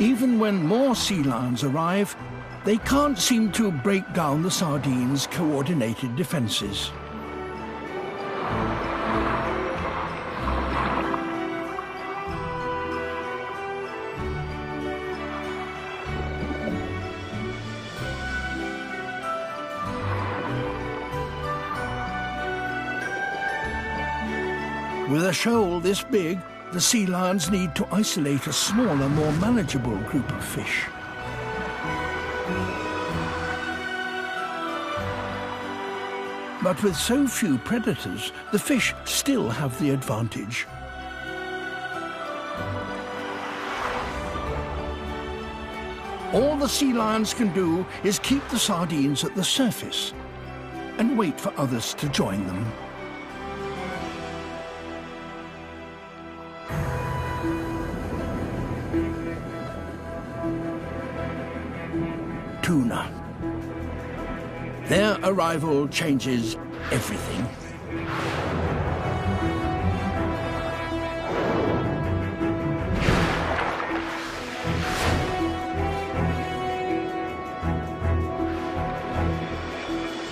Even when more sea lions arrive, they can't seem to break down the sardines' coordinated defences. With a shoal this big, the sea lions need to isolate a smaller, more manageable group of fish. But with so few predators, the fish still have the advantage. All the sea lions can do is keep the sardines at the surface and wait for others to join them. Tuna. Their arrival changes everything.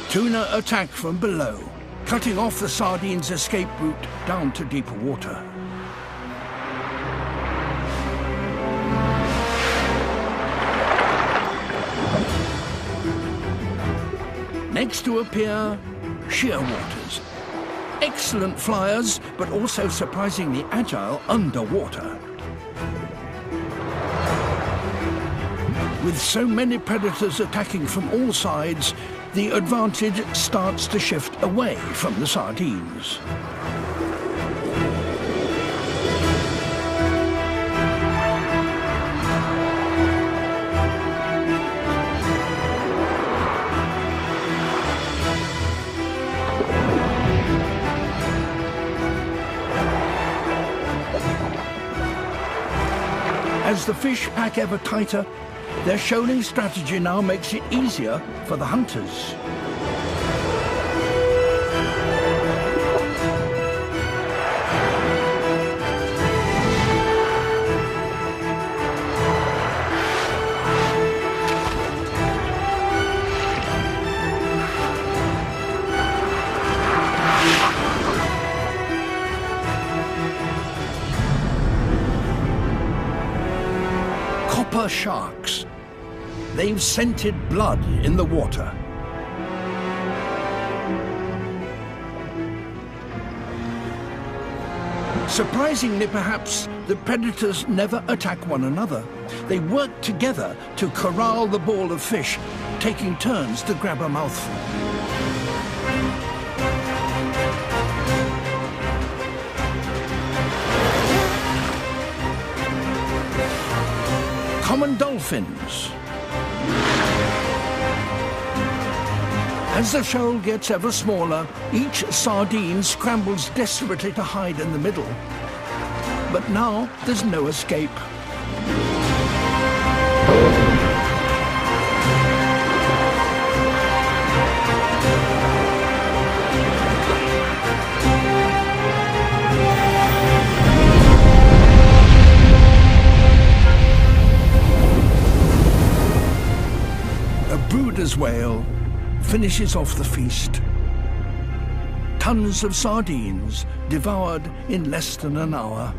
Tuna attack from below, cutting off the sardines' escape route down to deeper water. Next to appear shearwaters. Excellent flyers, but also surprisingly agile underwater. With so many predators attacking from all sides, the advantage starts to shift away from the sardines. As the fish pack ever tighter, their shoaling strategy now makes it easier for the hunters. Copper sharks. They've scented blood in the water. Surprisingly, perhaps, the predators never attack one another. They work together to corral the ball of fish, taking turns to grab a mouthful. Common dolphins. As the shoal gets ever smaller, each sardine scrambles desperately to hide in the middle. But now there's no escape. Brooder's whale finishes off the feast. Tons of sardines devoured in less than an hour.